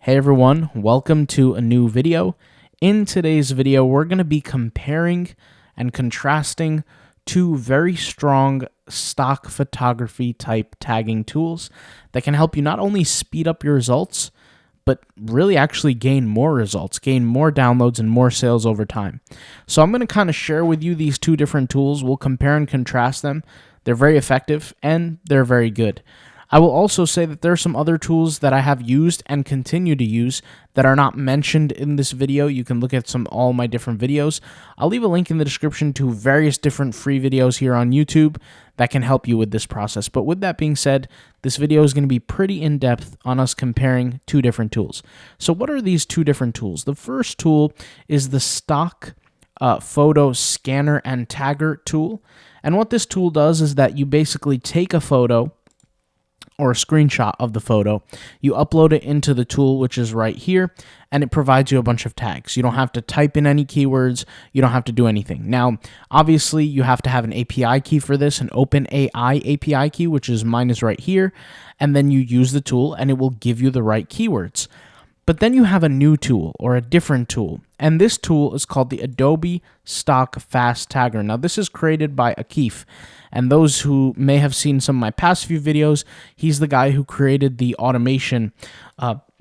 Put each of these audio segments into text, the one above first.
Hey everyone, welcome to a new video. In today's video, we're going to be comparing and contrasting two very strong stock photography type tagging tools that can help you not only speed up your results, but really actually gain more results, gain more downloads and more sales over time. So I'm going to kind of share with you these two different tools. We'll compare and contrast them. They're very effective and they're very good. I will also say that there are some other tools that I have used and continue to use that are not mentioned in this video. You can look at all my different videos. I'll leave a link in the description to various different free videos here on YouTube that can help you with this process. But with that being said, this video is going to be pretty in-depth on us comparing two different tools. So what are these two different tools? The first tool is the stock photo scanner and tagger tool. And what this tool does is that you basically take a photo or a screenshot of the photo, you upload it into the tool, which is right here, and it provides you a bunch of tags. You don't have to type in any keywords, you don't have to do anything. Now, obviously, you have to have an API key for this, an OpenAI API key, which is mine is right here, and then you use the tool, and it will give you the right keywords. But then you have a new tool or a different tool, and this tool is called the Adobe Stock Fast Tagger. Now, this is created by Akif, and those who may have seen some of my past few videos, he's the guy who created the automation,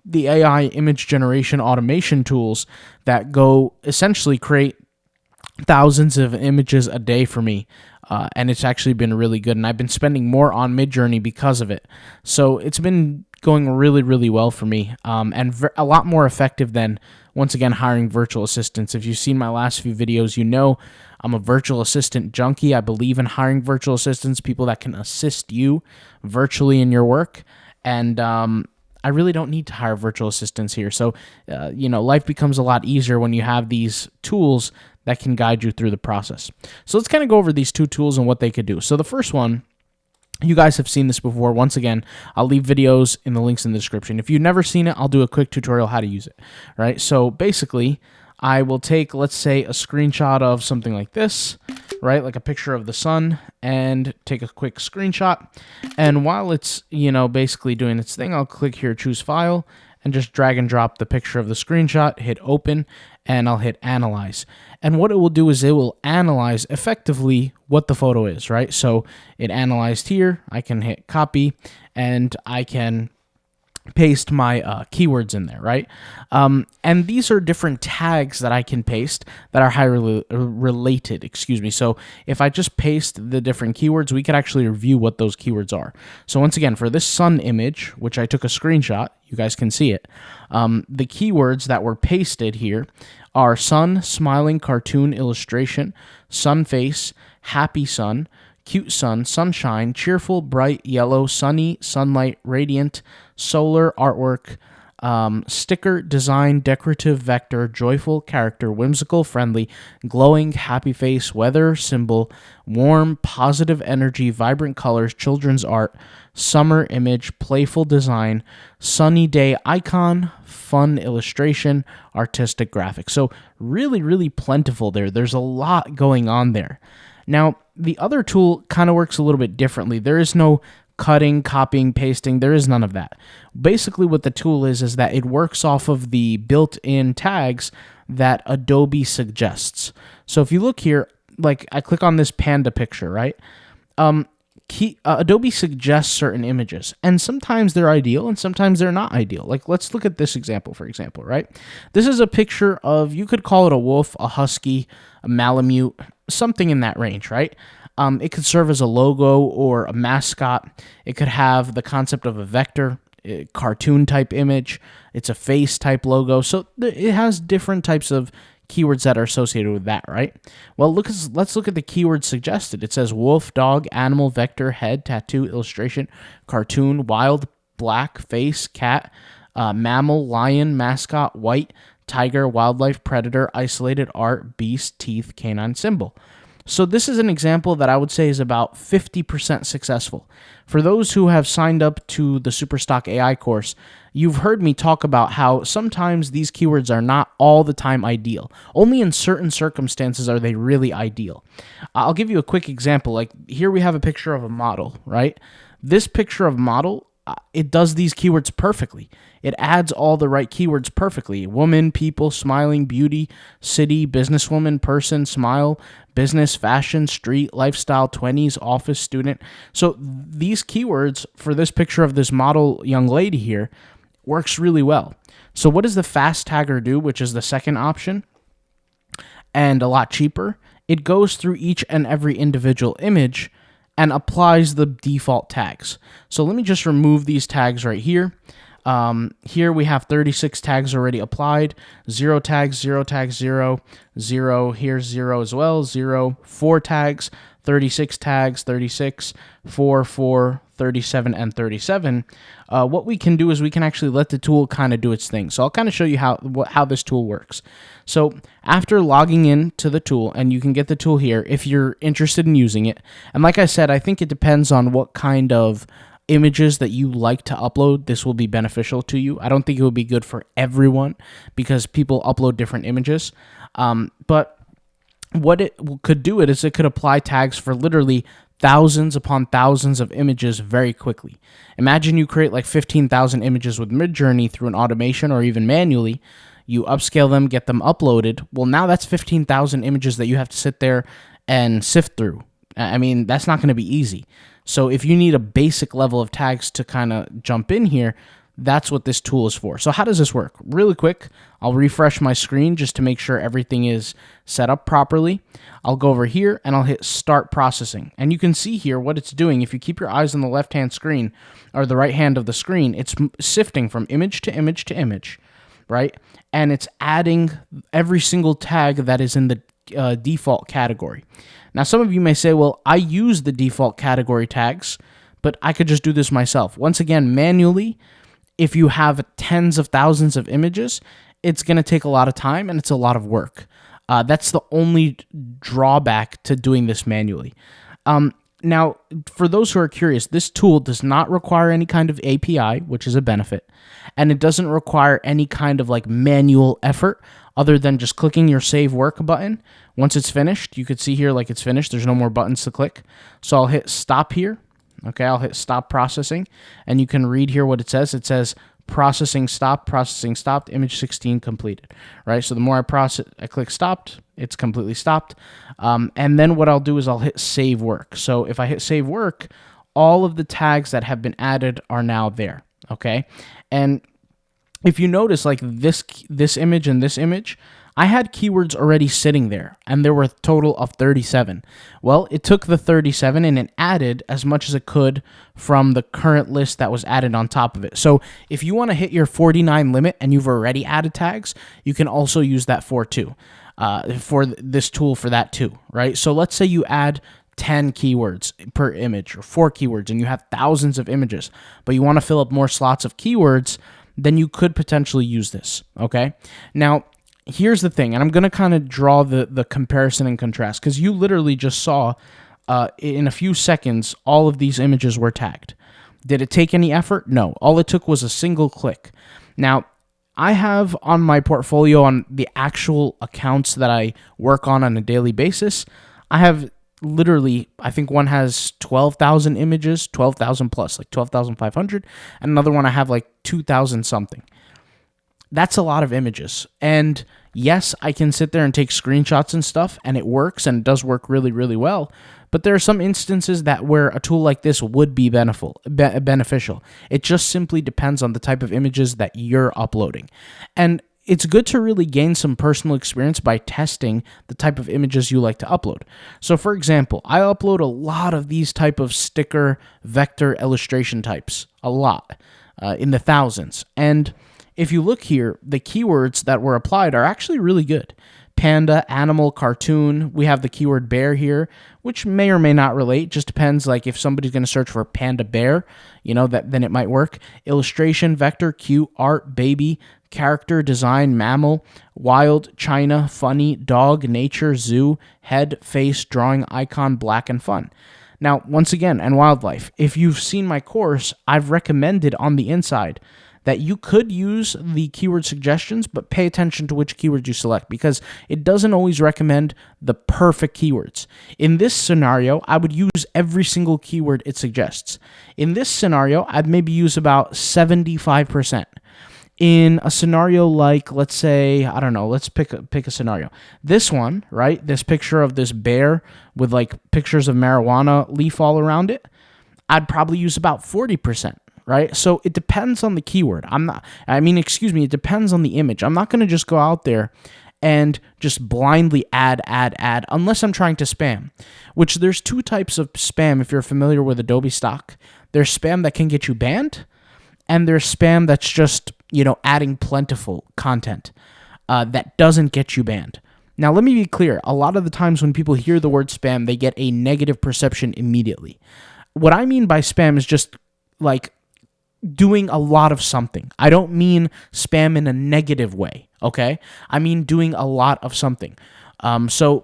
the AI image generation automation tools that go essentially create thousands of images a day for me. And it's actually been really good, and I've been spending more on Midjourney because of it. So it's been going really, really well for me, and a lot more effective than, once again, hiring virtual assistants. If you've seen my last few videos, you know I'm a virtual assistant junkie. I believe in hiring virtual assistants, people that can assist you virtually in your work, and I really don't need to hire virtual assistants here. So, life becomes a lot easier when you have these tools that can guide you through the process. So let's kind of go over these two tools and what they could do. So the first one, you guys have seen this before. Once again, I'll leave videos in the links in the description. If you've never seen it, I'll do a quick tutorial how to use it, right? So basically, I will take, let's say, a screenshot of something like this, right? Like a picture of the sun, and take a quick screenshot. And while it's, basically doing its thing, I'll click here, choose file, and just drag and drop the picture of the screenshot, hit open, and I'll hit analyze. And what it will do is it will analyze effectively what the photo is, right? So it analyzed here, I can hit copy, and I can paste my keywords in there, right? And these are different tags that I can paste that are highly related, So if I just paste the different keywords, we could actually review what those keywords are. So once again, for this sun image, which I took a screenshot, you guys can see it, the keywords that were pasted here are sun, smiling cartoon illustration, sun face, happy sun, cute sun, sunshine, cheerful, bright, yellow, sunny, sunlight, radiant, solar, artwork, sticker, design, decorative, vector, joyful, character, whimsical, friendly, glowing, happy face, weather, symbol, warm, positive energy, vibrant colors, children's art, summer image, playful design, sunny day icon, fun illustration, artistic graphic. So really, really plentiful there. There's a lot going on there. Now, the other tool kind of works a little bit differently. There is no cutting, copying, pasting. There is none of that. Basically, what the tool is that it works off of the built-in tags that Adobe suggests. So if you look here, like I click on this panda picture, right? Adobe suggests certain images, and sometimes they're ideal and sometimes they're not ideal. Like, let's look at this example, for example, right? This is a picture of, you could call it a wolf, a husky, a Malamute, something in that range, right? It could serve as a logo or a mascot. It could have the concept of a vector, a cartoon type image. It's a face type logo. So it has different types of keywords that are associated with that, right? Well, let's look at the keywords suggested. It says wolf, dog, animal, vector, head, tattoo, illustration, cartoon, wild, black, face, cat, mammal, lion, mascot, white, tiger, wildlife, predator, isolated, art, beast, teeth, canine, symbol. So this is an example that I would say is about 50% successful. For those who have signed up to the Superstock AI course, you've heard me talk about how sometimes these keywords are not all the time ideal. Only in certain circumstances are they really ideal. I'll give you a quick example. Like here we have a picture of a model, right? This picture of model it does these keywords perfectly. It adds all the right keywords perfectly. Woman, people, smiling, beauty, city, businesswoman, person, smile, business, fashion, street, lifestyle, 20s, office, student. So these keywords for this picture of this model young lady here works really well. So what does the fast tagger do, which is the second option and a lot cheaper? It goes through each and every individual image and applies the default tags. So let me just remove these tags right here. Here we have 36 tags already applied, 0 tags, 0 tags, 0, 0, here's 0 as well, 0, 4 tags, 36 tags, 36, 4, 4, 37, and 37. What we can do is we can actually let the tool kind of do its thing. So I'll kind of show you how this tool works. So after logging in to the tool, and you can get the tool here if you're interested in using it. And like I said, I think it depends on what kind of images that you like to upload. This will be beneficial to you. I don't think it would be good for everyone because people upload different images. But what it could do is it could apply tags for literally thousands upon thousands of images very quickly. Imagine you create like 15,000 images with Midjourney through an automation or even manually. You upscale them, get them uploaded. Well, now that's 15,000 images that you have to sit there and sift through. I mean, that's not going to be easy. So if you need a basic level of tags to kind of jump in here, that's what this tool is for. So how does this work? Really quick, I'll refresh my screen just to make sure everything is set up properly. I'll go over here and I'll hit start processing. And you can see here what it's doing. If you keep your eyes on the left-hand screen or the right hand of the screen, it's sifting from image to image to image, right? And it's adding every single tag that is in the default category. Now, some of you may say, well, I use the default category tags, but I could just do this myself. Once again, manually, if you have tens of thousands of images, it's going to take a lot of time and it's a lot of work. That's the only drawback to doing this manually. Now, for those who are curious, this tool does not require any kind of API, which is a benefit, and it doesn't require any kind of like manual effort other than just clicking your save work button. Once it's finished, you could see here like it's finished. There's no more buttons to click. So I'll hit stop here. Okay, I'll hit stop processing, and you can read here what it says. It says processing stopped, image 16 completed, right? So the more I click stopped, it's completely stopped. And then what I'll do is I'll hit save work. So if I hit save work, all of the tags that have been added are now there, okay? And if you notice like this image and this image, I had keywords already sitting there, and there were a total of 37. Well, it took the 37 and it added as much as it could from the current list that was added on top of it. So if you want to hit your 49 limit and you've already added tags, you can also use that for this tool for that too, right? So let's say you add 10 keywords per image or 4 keywords and you have thousands of images, but you want to fill up more slots of keywords, then you could potentially use this, okay? Now, here's the thing, and I'm going to kind of draw the comparison and contrast, because you literally just saw in a few seconds all of these images were tagged. Did it take any effort? No. All it took was a single click. Now, I have on my portfolio, on the actual accounts that I work on a daily basis, I have literally, I think one has 12,000 images, 12,000 plus, like 12,500, and another one I have like 2,000 something. That's a lot of images. And yes, I can sit there and take screenshots and stuff, and it works, and it does work really, really well. But there are some instances where a tool like this would be beneficial. It just simply depends on the type of images that you're uploading. And it's good to really gain some personal experience by testing the type of images you like to upload. So for example, I upload a lot of these type of sticker vector illustration types, a lot, in the thousands. And if you look here, the keywords that were applied are actually really good. Panda, animal, cartoon. We have the keyword bear here, which may or may not relate. Just depends, like if somebody's going to search for panda bear, then it might work. Illustration, vector, cute, art, baby, character, design, mammal, wild, China, funny, dog, nature, zoo, head, face, drawing, icon, black, and fun. Now, once again, and wildlife. If you've seen my course, I've recommended on the inside that you could use the keyword suggestions, but pay attention to which keywords you select because it doesn't always recommend the perfect keywords. In this scenario, I would use every single keyword it suggests. In this scenario, I'd maybe use about 75%. In a scenario like, let's say, I don't know, let's pick a scenario. This one, right? This picture of this bear with like pictures of marijuana leaf all around it, I'd probably use about 40%, right? So it depends on the keyword. It depends on the image. I'm not going to just go out there and just blindly add, unless I'm trying to spam, which there's two types of spam if you're familiar with Adobe Stock. There's spam that can get you banned, and there's spam that's just, adding plentiful content that doesn't get you banned. Now, let me be clear. A lot of the times when people hear the word spam, they get a negative perception immediately. What I mean by spam is just like doing a lot of something. I don't mean spam in a negative way, okay? I mean doing a lot of something. So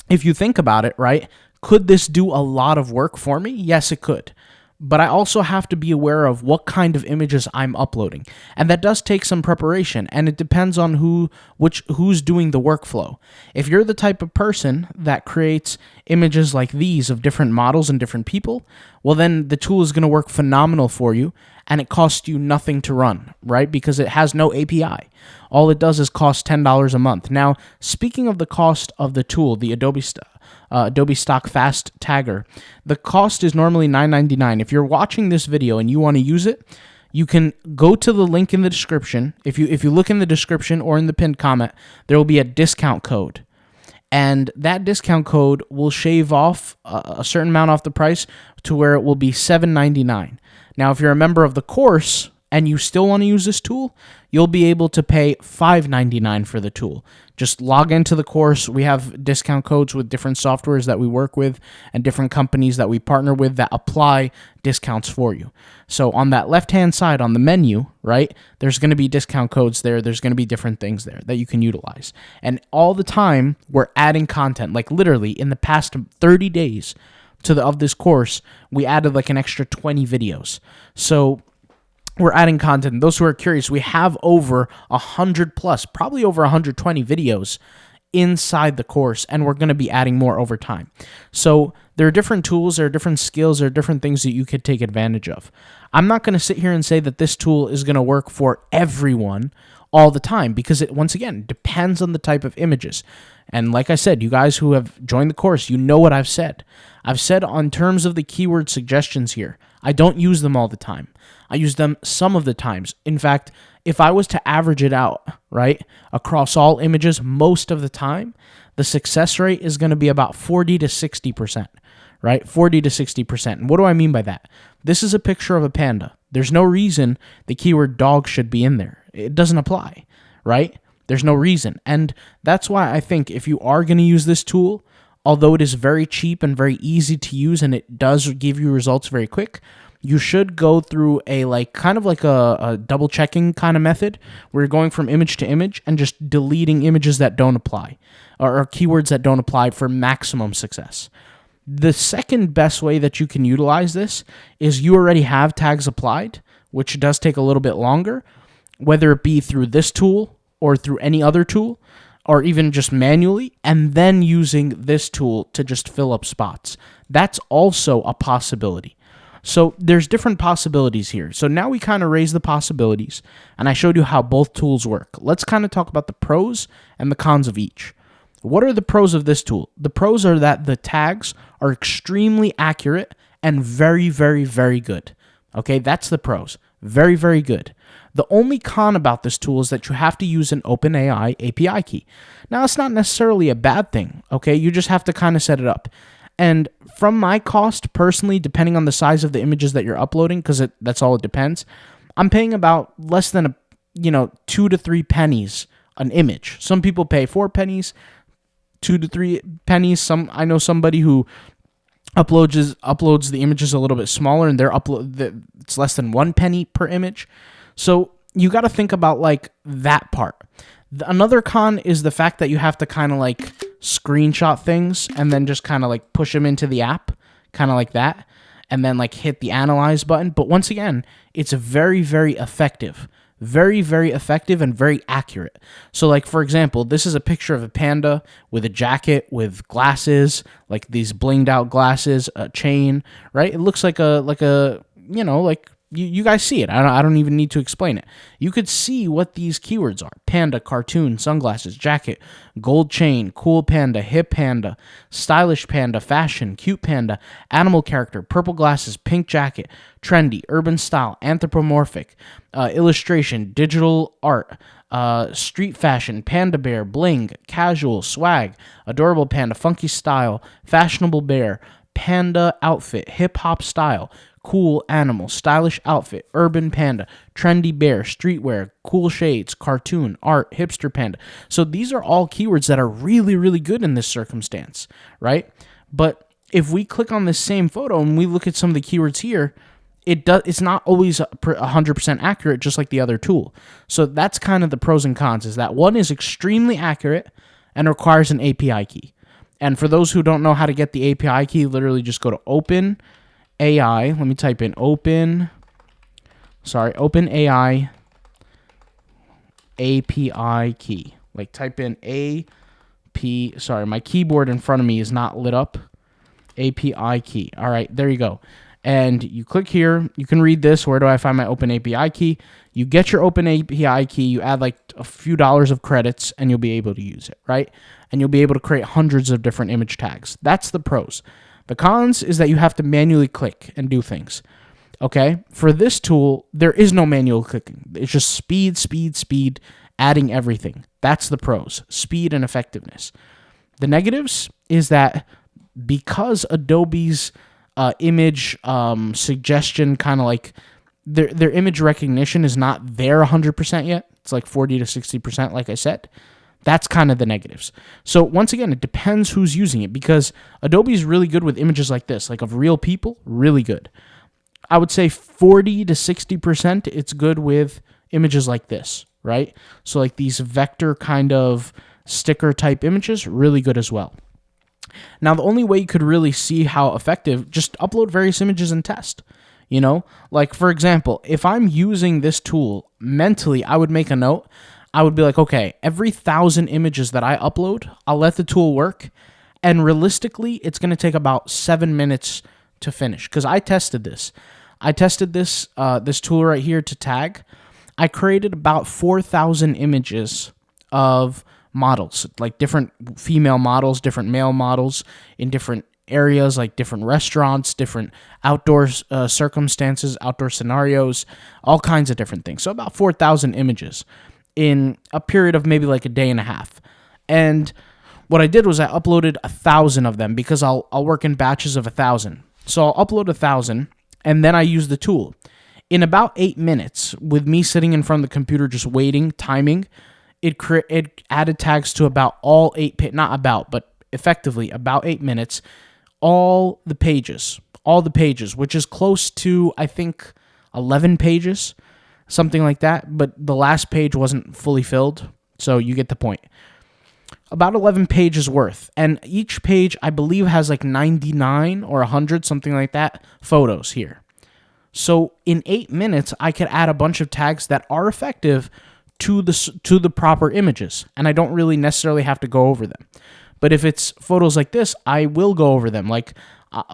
if you think about it, right, could this do a lot of work for me? Yes, it could. But I also have to be aware of what kind of images I'm uploading. And that does take some preparation, and it depends on who's doing the workflow. If you're the type of person that creates images like these of different models and different people, well then the tool is going to work phenomenal for you, and it costs you nothing to run, right? Because it has no API. All it does is cost $10 a month. Now, speaking of the cost of the tool, the Adobe Stock Fast Tagger, the cost is normally $9.99. If you're watching this video and you want to use it, you can go to the link in the description. If you look in the description or in the pinned comment, there will be a discount code. And that discount code will shave off a certain amount off the price to where it will be $7.99. Now, if you're a member of the course and you still want to use this tool, you'll be able to pay $5.99 for the tool. Just log into the course. We have discount codes with different softwares that we work with and different companies that we partner with that apply discounts for you. So on that left-hand side on the menu, right, there's going to be discount codes there. There's going to be different things there that you can utilize. And all the time, we're adding content. Like literally in the past 30 days of this course, we added like an extra 20 videos. So we're adding content. Those who are curious, we have over 100 plus, probably over 120 videos inside the course, and we're going to be adding more over time. So there are different tools, there are different skills, there are different things that you could take advantage of. I'm not going to sit here and say that this tool is going to work for everyone all the time because it, once again, depends on the type of images. And like I said, you guys who have joined the course, you know what I've said. I've said on terms of the keyword suggestions here, I don't use them all the time. I use them some of the times. In fact, if I was to average it out, right, across all images most of the time, the success rate is going to be about 40 to 60%, right? 40 to 60%. And what do I mean by that? This is a picture of a panda. There's no reason the keyword dog should be in there. It doesn't apply, right? There's no reason. And that's why I think if you are going to use this tool, although it is very cheap and very easy to use and it does give you results very quick, you should go through a kind of like a double checking kind of method where you're going from image to image and just deleting images that don't apply or keywords that don't apply for maximum success. The second best way that you can utilize this is you already have tags applied, which does take a little bit longer, whether it be through this tool or through any other tool, or even just manually, and then using this tool to just fill up spots. That's also a possibility. So there's different possibilities here. So now we kind of raise the possibilities, and I showed you how both tools work. Let's kind of talk about the pros and the cons of each. What are the pros of this tool? The pros are that the tags are extremely accurate and very, very, very good. Okay, that's the pros. Very, very good. The only con about this tool is that you have to use an OpenAI API key. Now, it's not necessarily a bad thing, okay? You just have to kind of set it up. And from my cost, personally, depending on the size of the images that you're uploading, because that's all it depends, I'm paying about less than 2 to 3 pennies an image. Some people pay 4 pennies, 2 to 3 pennies. I know somebody who uploads the images a little bit smaller, and it's less than 1 penny per image. So you got to think about like that part. Another con is the fact that you have to kind of like screenshot things and then just kind of like push them into the app, kind of like that. and then like hit the analyze button. But once again, it's very, very effective. Very, very effective and very accurate. So like, for example, this is a picture of a panda with a jacket, with glasses, like these blinged out glasses, a chain, right? It looks like a like you guys see it. I don't even need to explain it. You could see what these keywords are: panda, cartoon, sunglasses, jacket, gold chain, cool panda, hip panda, stylish panda, fashion, cute panda, animal character, purple glasses, pink jacket, trendy, urban style, anthropomorphic, illustration, digital art, street fashion, panda bear, bling, casual, swag, adorable panda, funky style, fashionable bear, panda outfit, hip hop style, cool animal, stylish outfit, urban panda, trendy bear, streetwear, cool shades, cartoon, art, hipster panda. So these are all keywords that are really, really good in this circumstance, right? But if we click on this same photo and we look at some of the keywords here, it's not always 100% accurate, just like the other tool. So that's kind of the pros and cons, is that one is extremely accurate and requires an API key. And for those who don't know how to get the API key, literally just go to OpenAI. Let me type in OpenAI API key. Like type in sorry, my keyboard in front of me is not lit up. API key. All right, there you go. And you click here, you can read this. Where do I find my OpenAPI key? You get your OpenAPI key, you add like a few dollars of credits, and you'll be able to use it, right? And you'll be able to create hundreds of different image tags. That's the pros. The cons is that you have to manually click and do things. Okay? For this tool, there is no manual clicking. It's just speed, adding everything. That's the pros, speed and effectiveness. The negatives is that because Adobe's image suggestion, kind of like their image recognition is not there 100% yet. It's like 40 to 60%, like I said. That's kind of the negatives. So once again, it depends who's using it, because Adobe is really good with images like this, like of real people, really good. I would say 40 to 60% it's good with images like this, right? So like these vector kind of sticker type images, really good as well. Now, the only way you could really see how effective, just upload various images and test. You know, like for example, if I'm using this tool mentally, I would make a note. I would be like, okay, every 1,000 images that I upload, I'll let the tool work. And realistically, it's going to take about 7 minutes to finish, because I tested this. This tool right here to tag. I created about 4,000 images of models, like different female models, different male models in different areas, like different restaurants, different outdoor circumstances, outdoor scenarios, all kinds of different things. So about 4,000 images in a period of maybe like a day and a half. And what I did was I uploaded 1,000 of them, because I'll work in batches of 1,000. So I'll upload 1,000, and then I use the tool. In about 8 minutes, with me sitting in front of the computer just waiting, timing, it added tags to about all 8 but effectively about 8 minutes, all the pages, which is close to, I think, 11 pages, something like that. But the last page wasn't fully filled, so you get the point. About 11 pages worth, and each page, I believe, has like 99 or 100, something like that, photos here. So in 8 minutes, I could add a bunch of tags that are effective to the proper images, and I don't really necessarily have to go over them. But if it's photos like this, I will go over them. Like,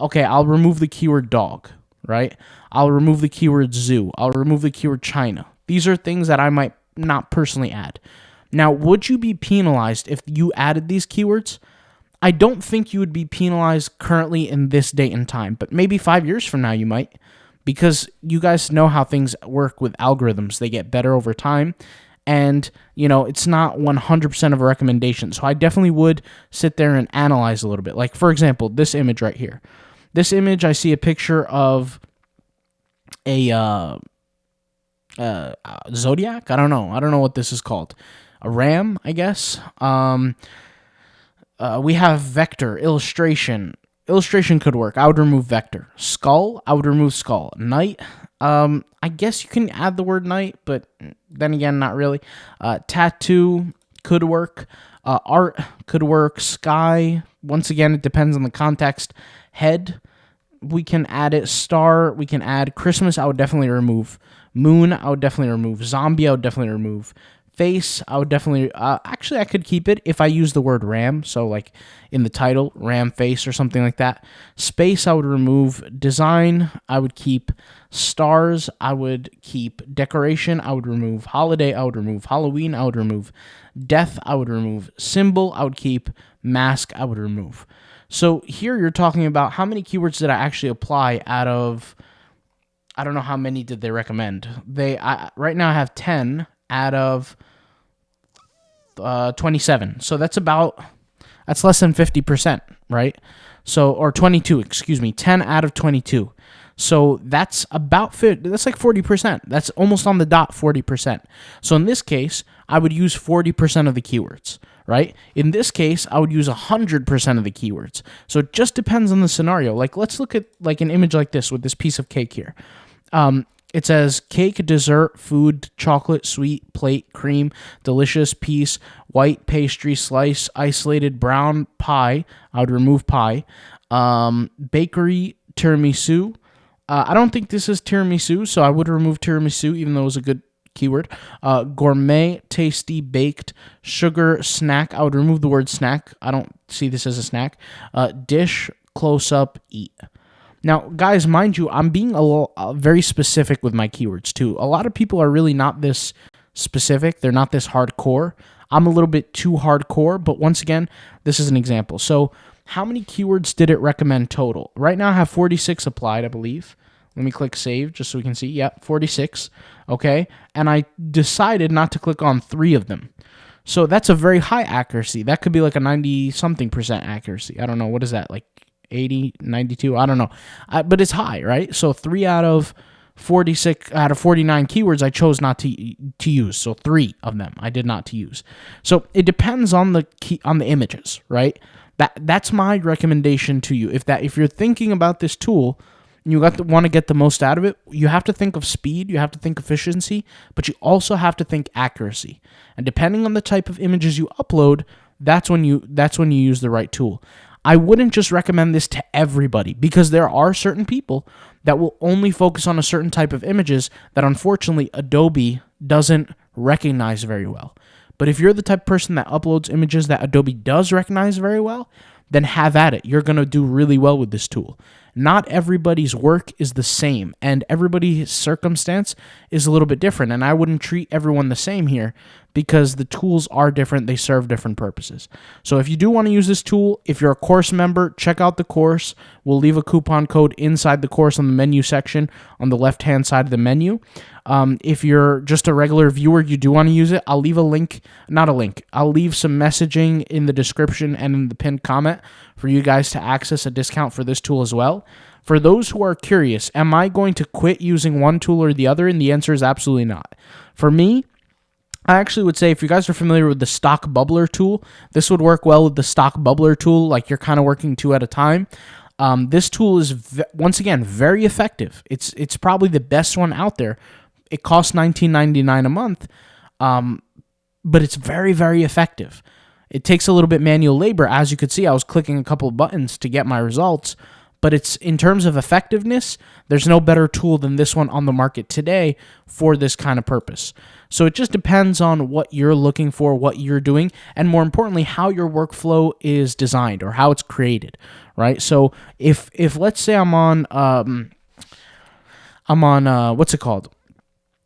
okay, I'll remove the keyword dog, right? I'll remove the keyword zoo. I'll remove the keyword China. These are things that I might not personally add. Now, would you be penalized if you added these keywords? I don't think you would be penalized currently in this date and time, but maybe 5 years from now you might, because you guys know how things work with algorithms. They get better over time, and, you know, it's not 100% of a recommendation. So I definitely would sit there and analyze a little bit. Like, for example, this image right here. This image, I see a picture of a zodiac. I don't know what this is called. A ram, I guess. We have vector, illustration. Illustration could work. I would remove vector. Skull, I would remove skull. Knight, I guess you can add the word knight, but then again, not really. Tattoo could work. Art could work. Sky, once again, it depends on the context. Head, we can add it. Star, we can add. Christmas, I would definitely remove. Moon, I would definitely remove. Zombie, I would definitely remove. Face, I would definitely, actually, I could keep it if I use the word ram. So, like in the title, ram face or something like that. Space, I would remove. Design, I would keep. Stars, I would keep. Decoration, I would remove. Holiday, I would remove. Halloween, I would remove. Death, I would remove. Symbol, I would keep. Mask, I would remove. So here you're talking about how many keywords did I actually apply out of, I don't know how many did they recommend. Right now I have 10 out of 27. So that's less than 50%, right? So, or 22, excuse me, 10 out of 22. So that's that's like 40%. That's almost on the dot 40%. So in this case, I would use 40% of the keywords, right? In this case, I would use 100% of the keywords. So it just depends on the scenario. Like, let's look at like an image like this with this piece of cake here. It says cake, dessert, food, chocolate, sweet, plate, cream, delicious, piece, white, pastry, slice, isolated, brown, pie. I would remove pie. Bakery, tiramisu. I don't think this is tiramisu, so I would remove tiramisu, even though it was a good keyword. Gourmet, tasty, baked, sugar, snack. I would remove the word snack. I don't see this as a snack. Dish, close up, eat. Now, guys, mind you, I'm being very specific with my keywords, too. A lot of people are really not this specific. They're not this hardcore. I'm a little bit too hardcore, but once again, this is an example. So how many keywords did it recommend total? Right now, I have 46 applied, I believe. Let me click save just so we can see. Yep, 46. Okay, and I decided not to click on 3 of them. So that's a very high accuracy. That could be like a 90-something% accuracy. I don't know. What is that, like 80, 92? I don't know. But it's high, right? So 3 out of 46 out of 49 keywords I chose not to use. So 3 of them I did not to use. So it depends on the images, right? That's my recommendation to you. If you're thinking about this tool, you want to get the most out of it, you have to think of speed, you have to think efficiency, but you also have to think accuracy. And depending on the type of images you upload, that's when you use the right tool. I wouldn't just recommend this to everybody, because there are certain people that will only focus on a certain type of images that unfortunately Adobe doesn't recognize very well. But if you're the type of person that uploads images that Adobe does recognize very well, then have at it. You're going to do really well with this tool. Not everybody's work is the same, and everybody's circumstance is a little bit different, and I wouldn't treat everyone the same here because the tools are different. They serve different purposes. So if you do want to use this tool, if you're a course member, check out the course. We'll leave a coupon code inside the course on the menu section on the left-hand side of the menu. If you're just a regular viewer, you do want to use it, I'll leave I'll leave some messaging in the description and in the pinned comment for you guys to access a discount for this tool as well. For those who are curious, am I going to quit using one tool or the other? And the answer is absolutely not. For me, I actually would say if you guys are familiar with the Stock Bubbler tool, this would work well with the Stock Bubbler tool, like you're kind of working 2 at a time. This tool is, once again, very effective. It's probably the best one out there. It costs $19.99 a month, but it's very, very effective. It takes a little bit manual labor. As you could see, I was clicking a couple of buttons to get my results, but it's in terms of effectiveness, there's no better tool than this one on the market today for this kind of purpose. So it just depends on what you're looking for, what you're doing, and more importantly, how your workflow is designed or how it's created, right? So if let's say I'm on what's it called?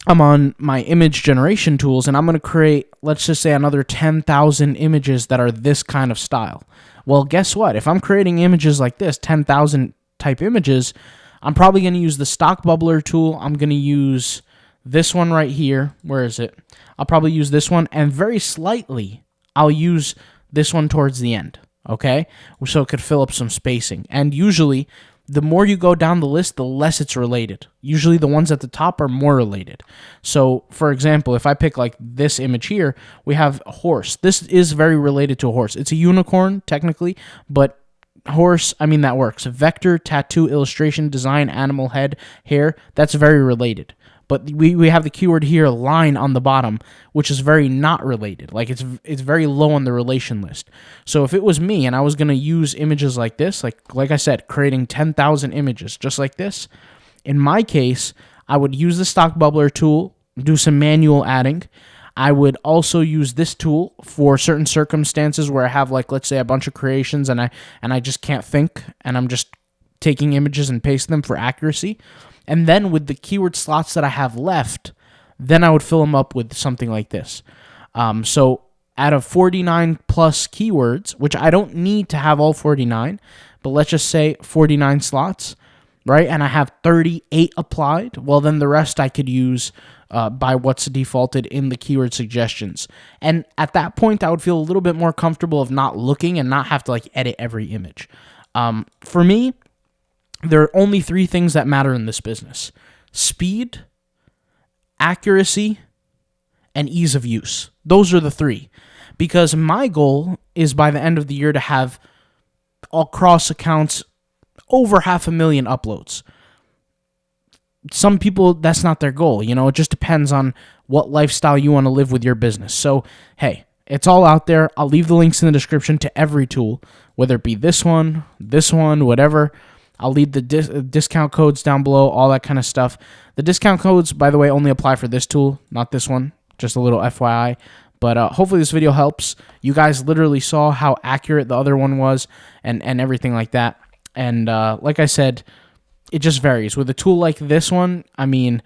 I'm on my image generation tools, and I'm going to create, let's just say, another 10,000 images that are this kind of style. Well, guess what? If I'm creating images like this, 10,000 type images, I'm probably going to use the Stock Bubbler tool. I'm going to use this one right here. Where is it? I'll probably use this one, and very slightly, I'll use this one towards the end, okay? So it could fill up some spacing. And usually, the more you go down the list, the less it's related. Usually the ones at the top are more related. So, for example, if I pick like this image here, we have a horse. This is very related to a horse. It's a unicorn, technically, but horse, I mean, that works. Vector, tattoo, illustration, design, animal, head, hair, that's very related. but we have the keyword here, line, on the bottom, which is very not related. Like it's very low on the relation list. So if it was me and I was going to use images like this, like I said, creating 10,000 images just like this, in my case, I would use the stock bubbler tool, do some manual adding. I would also use this tool for certain circumstances where I have, like, let's say a bunch of creations and I just can't think, and I'm just taking images and pasting them for accuracy. And then with the keyword slots that I have left, then I would fill them up with something like this. So out of 49 plus keywords, which I don't need to have all 49, but let's just say 49 slots, right? And I have 38 applied. Well, then the rest I could use by what's defaulted in the keyword suggestions. And at that point, I would feel a little bit more comfortable of not looking and not have to like edit every image. For me, there are only 3 things that matter in this business: speed, accuracy, and ease of use. Those are the 3. Because my goal is by the end of the year to have all cross accounts over 500,000 uploads. Some people, that's not their goal. You know, it just depends on what lifestyle you want to live with your business. So, hey, it's all out there. I'll leave the links in the description to every tool, whether it be this one, whatever. I'll leave the discount codes down below, all that kind of stuff. The discount codes, by the way, only apply for this tool, not this one. Just a little FYI. But hopefully this video helps. You guys literally saw how accurate the other one was and everything like that. And like I said, it just varies. With a tool like this one, I mean,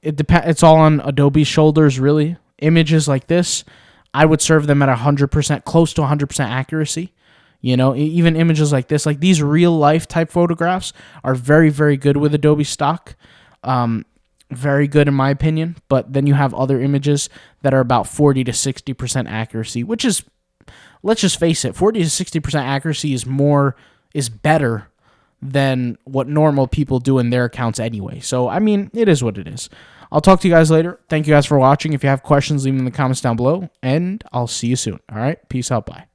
it's all on Adobe's shoulders, really. Images like this, I would serve them at 100%, close to 100% accuracy. You know, even images like this, like these real life type photographs are very, very good with Adobe stock. Very good in my opinion. But then you have other images that are about 40 to 60% accuracy, which is, let's just face it, 40 to 60% accuracy is better than what normal people do in their accounts anyway. So, I mean, it is what it is. I'll talk to you guys later. Thank you guys for watching. If you have questions, leave them in the comments down below, and I'll see you soon. All right? Peace out. Bye.